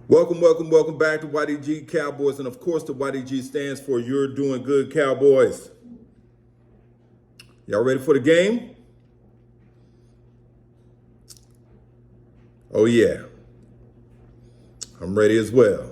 Welcome back to YDG Cowboys. And of course, the YDG stands for You're Doing Good Cowboys. Y'all ready for the game? Oh, yeah. I'm ready as well.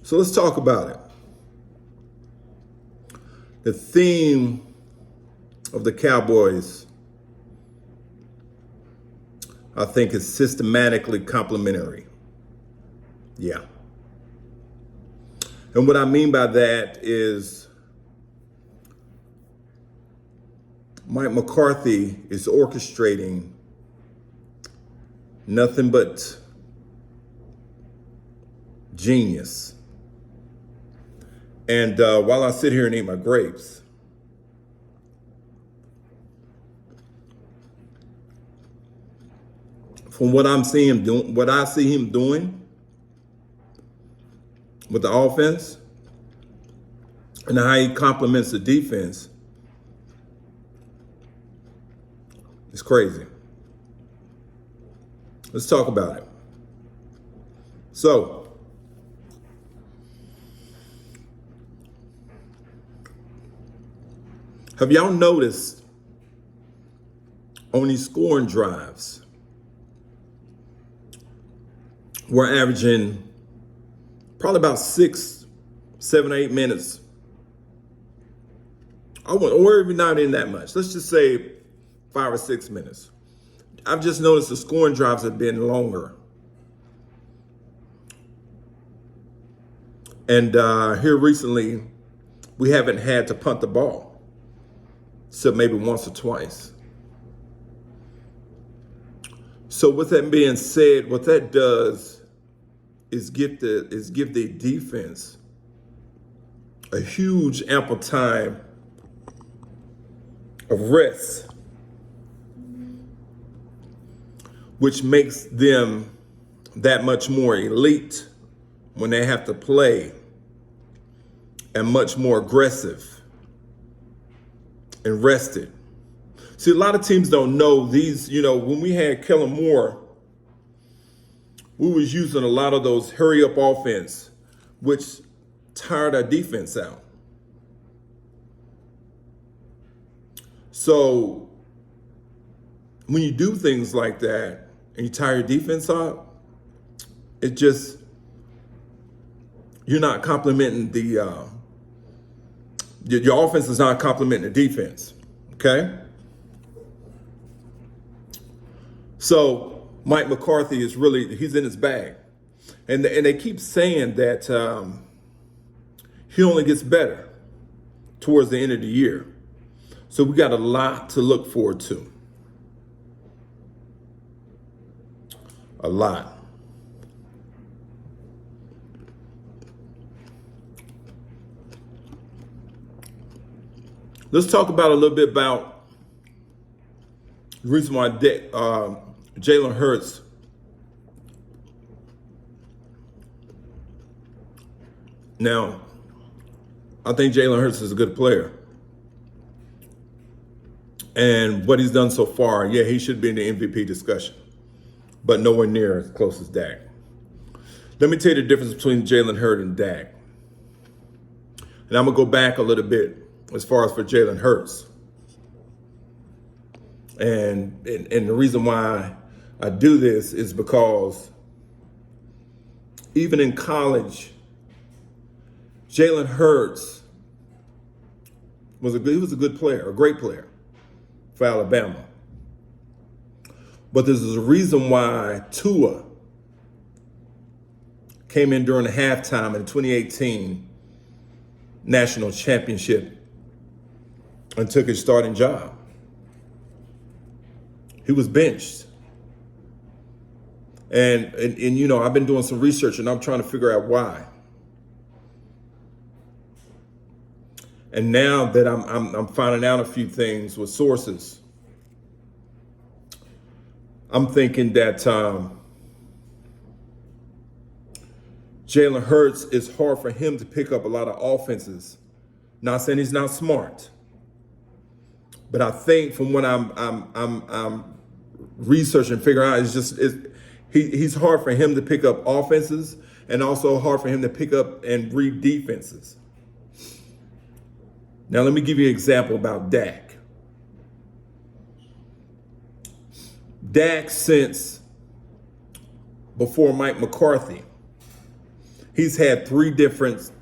So let's talk about it. The theme of the Cowboys, I think, is systematically complementary. Yeah. And what I mean by that is Mike McCarthy is orchestrating nothing but genius. And while I sit here and eat my grapes, from what I'm seeing doing, what I see him doing with the offense and how he complements the defense, it's crazy. Let's talk about it. So, have y'all noticed on these scoring drives, we're averaging probably about 6, 7, 8 minutes. Or even not in that much. Let's just say 5 or 6 minutes. I've just noticed the scoring drives have been longer. And here recently, we haven't had to punt the ball, except maybe once or twice. So with that being said, what that does is give the defense a huge ample time of rest, which makes them that much more elite when they have to play and much more aggressive and rested. See, a lot of teams don't know these, when we had Kellen Moore, we was using a lot of those hurry up offense, which tired our defense out. So when you do things like that and you tire your defense out, you're not complimenting your offense is not complimenting the defense, okay? So Mike McCarthy he's in his bag. And they keep saying that he only gets better towards the end of the year. So we got a lot to look forward to. A lot. Let's talk about a little bit about the reason why Jalen Hurts now, I think Jalen Hurts is a good player. And what he's done so far, yeah, he should be in the MVP discussion, but nowhere near as close as Dak. Let me tell you the difference between Jalen Hurts and Dak. And I'm going to go back a little bit as far as for Jalen Hurts. And the reason why I do this is because even in college, Jalen Hurts was a good player, a great player for Alabama. But there's a reason why Tua came in during the halftime in the 2018 national championship and took his starting job. He was benched. And I've been doing some research and I'm trying to figure out why. And now that I'm finding out a few things with sources, I'm thinking that Jalen Hurts, is hard for him to pick up a lot of offenses. Not saying he's not smart, but I think from what I'm researching, figuring out, He's hard for him to pick up offenses and also hard for him to pick up and read defenses. Now, let me give you an example about Dak. Dak, since before Mike McCarthy, he's had three different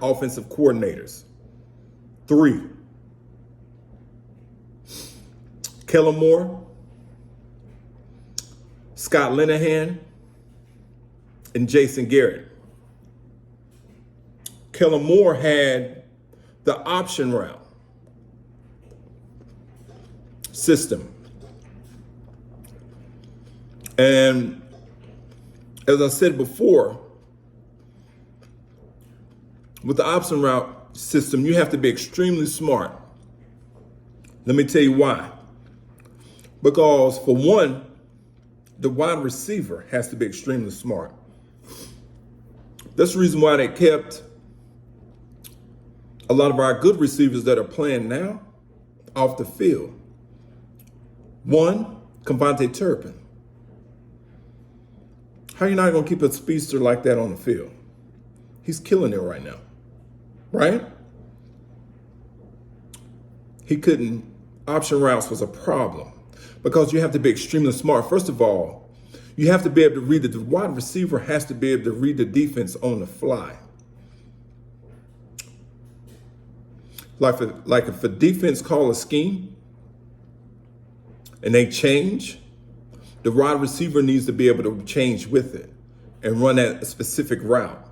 offensive coordinators. 3. Kellen Moore, Scott Linehan, and Jason Garrett. Kellen Moore had the option route system. And as I said before, with the option route system, you have to be extremely smart. Let me tell you why. Because for one, the wide receiver has to be extremely smart. That's the reason why they kept a lot of our good receivers that are playing now off the field. One, Devontae Turpin. How are you not going to keep a speedster like that on the field? He's killing it right now, right? He couldn't. Option routes was a problem because you have to be extremely smart. First of all, you have to be able to read the wide receiver has to be able to read the defense on the fly. Like if a defense call a scheme and they change, the wide receiver needs to be able to change with it and run that specific route.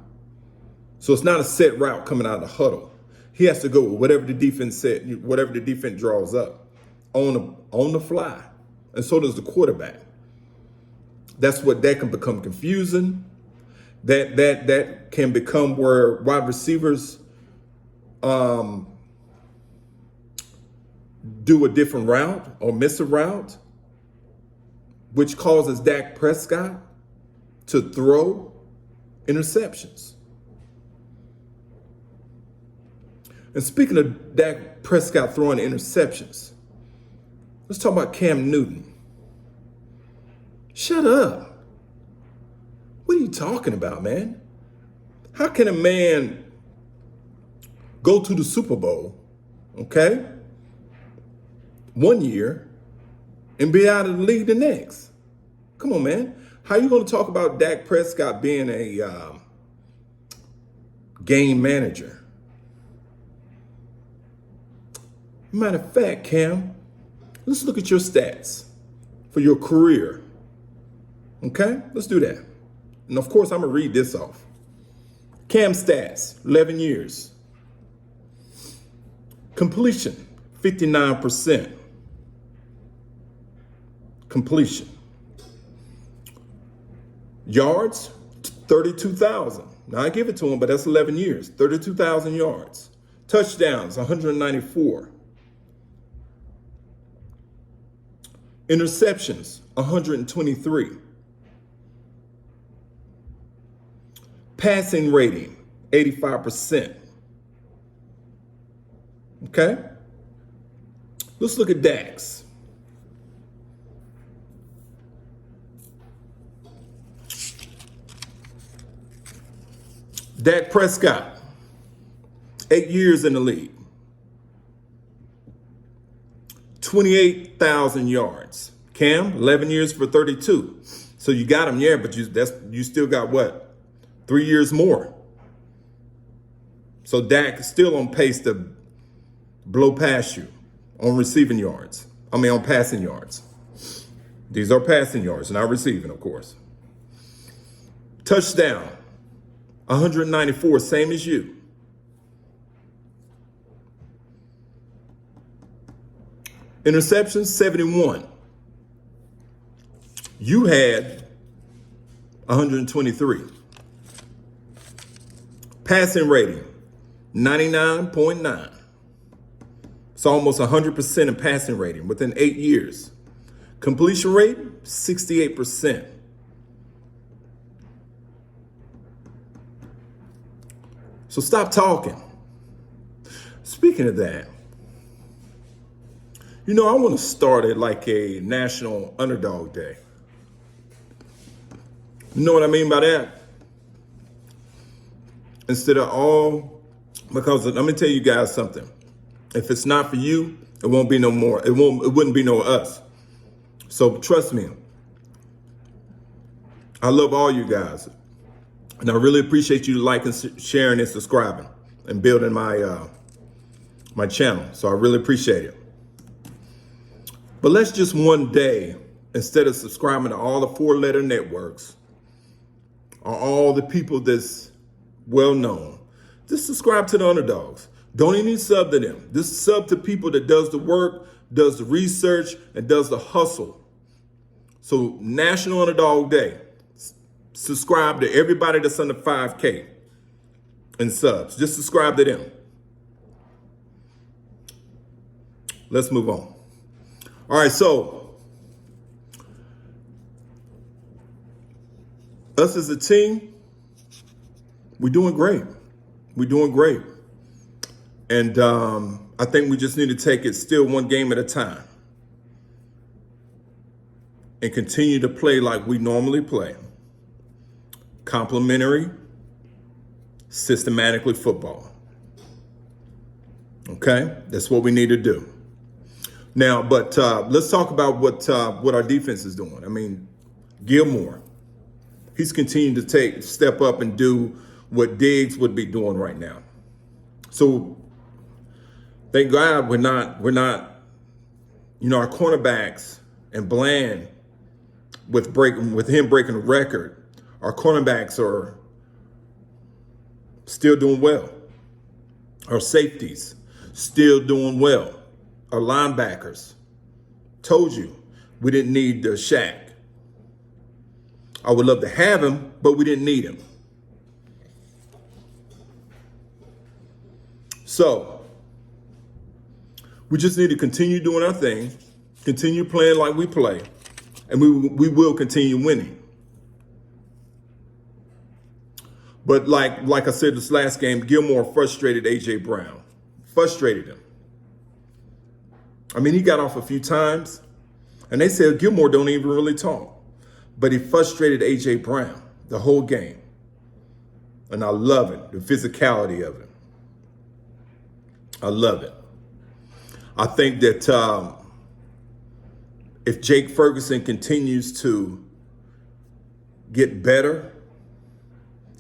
So it's not a set route coming out of the huddle. He has to go with whatever the defense said, whatever the defense draws up on the fly. And so does the quarterback. That can become confusing. That can become where wide receivers do a different route or miss a route, which causes Dak Prescott to throw interceptions. And speaking of Dak Prescott throwing interceptions, let's talk about Cam Newton. Shut up. What are you talking about, man? How can a man go to the Super Bowl, okay, one year and be out of the league the next? Come on, man. How are you going to talk about Dak Prescott being a game manager? Matter of fact, Cam, let's look at your stats for your career. Okay, let's do that. And of course, I'm going to read this off. Cam stats, 11 years. Completion, 59%. Completion. Yards, 32,000. Now I give it to him, but that's 11 years, 32,000 yards. Touchdowns, 194. Interceptions, 123. Passing rating, 85%. Okay? Let's look at Dak's. Dak Prescott, 8 years in the league. 28,000 yards. Cam, 11 years for 32. So you got him, yeah, but you still got what? 3 years more. So Dak is still on pace to blow past you on receiving yards. On passing yards. These are passing yards, not receiving, of course. Touchdown, 194, same as you. Interceptions, 71. You had 123. Passing rating, 99.9. It's almost 100% in passing rating within 8 years. Completion rate, 68%. So stop talking. Speaking of that, I want to start it like a national underdog day. You know what I mean by that? Instead of all, because let me tell you guys something. If it's not for you, it won't be no more. It wouldn't be no us. So trust me. I love all you guys. And I really appreciate you liking, sharing, and subscribing and building my my channel. So I really appreciate it. But let's just one day, instead of subscribing to all the 4-letter networks or all the people that's well known, just subscribe to the underdogs. Don't even sub to them. Just sub to people that does the work, does the research, and does the hustle. So National Underdog Day. Subscribe to everybody that's under 5K in subs. Just subscribe to them. Let's move on. All right, so us as a team, we're doing great. We're doing great. And I think we just need to take it still one game at a time and continue to play like we normally play. Complementary, systematically football. Okay, that's what we need to do. Now, but let's talk about what our defense is doing. I mean, Gilmore, he's continuing to step up and do what Diggs would be doing right now. So thank God we're not, you know, our cornerbacks and Bland with him breaking a record. Our cornerbacks are still doing well. Our safeties still doing well. Our linebackers, told you, we didn't need the Shaq. I would love to have him, but we didn't need him. So we just need to continue doing our thing, continue playing like we play, and we will continue winning. But like I said this last game, Gilmore frustrated A.J. Brown. Frustrated him. I mean, he got off a few times, and they said Gilmore don't even really talk. But he frustrated A.J. Brown the whole game. And I love it, the physicality of it. I love it. I think that if Jake Ferguson continues to get better,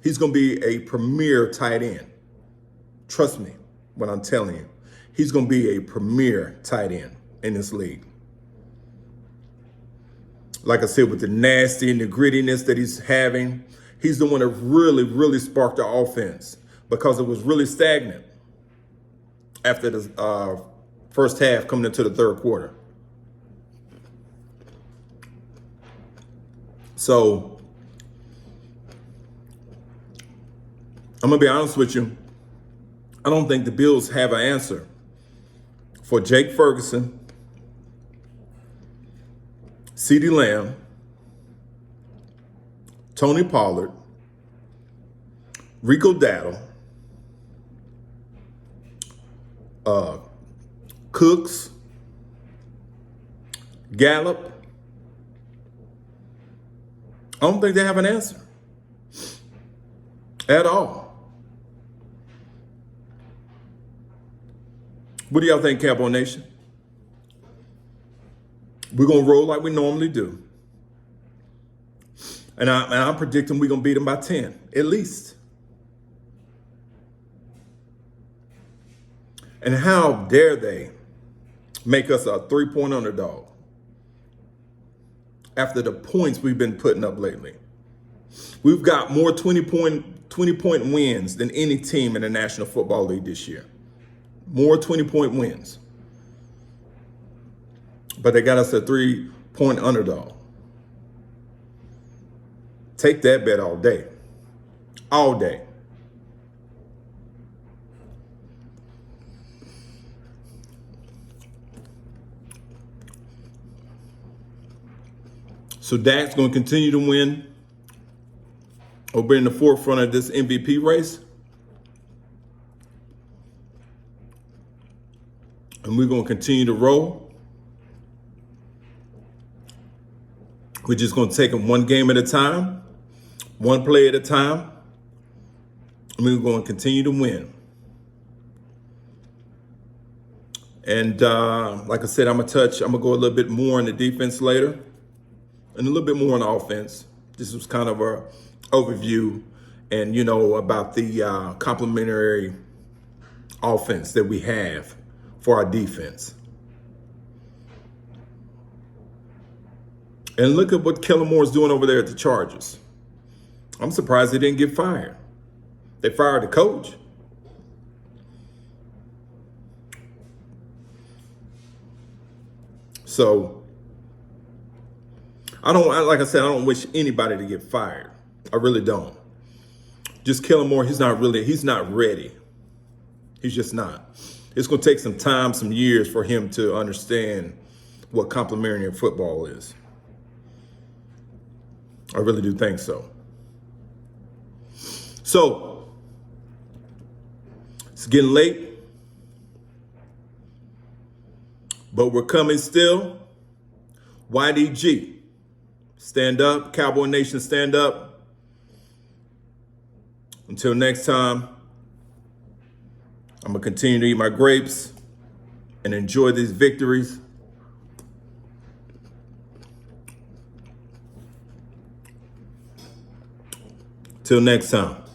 he's going to be a premier tight end. Trust me when I'm telling you. He's going to be a premier tight end in this league. Like I said, with the nasty and the grittiness that he's having, he's the one that really, really sparked the offense because it was really stagnant after the first half coming into the third quarter. So I'm going to be honest with you. I don't think the Bills have an answer for Jake Ferguson, CeeDee Lamb, Tony Pollard, Rico Dowdle, Cooks, Gallup. I don't think they have an answer at all. What do y'all think, Cowboy Nation? We're going to roll like we normally do. And I'm predicting we're going to beat them by 10, at least. And how dare they make us a 3-point underdog after the points we've been putting up lately? We've got more 20-point wins than any team in the National Football League this year. More 20-point wins. But they got us a 3-point underdog. Take that bet all day. All day. So Dak's going to continue to win or be in the forefront of this MVP race. And we're going to continue to roll. We're just going to take them one game at a time. one play at a time. We're going to continue to win. And like I said, I'm going to go a little bit more on the defense later and a little bit more on the offense. This was kind of a overview and, about the complementary offense that we have for our defense. And look at what Kellen Moore's doing over there at the Chargers. I'm surprised they didn't get fired. They fired the coach. So like I said, I don't wish anybody to get fired. I really don't. Just Kellen Moore, he's not ready. He's just not. It's going to take some time, some years for him to understand what complementary football is. I really do think so. So, it's getting late, but we're coming still. YDG, stand up. Cowboy Nation, stand up. Until next time, I'm going to continue to eat my grapes and enjoy these victories. Till next time.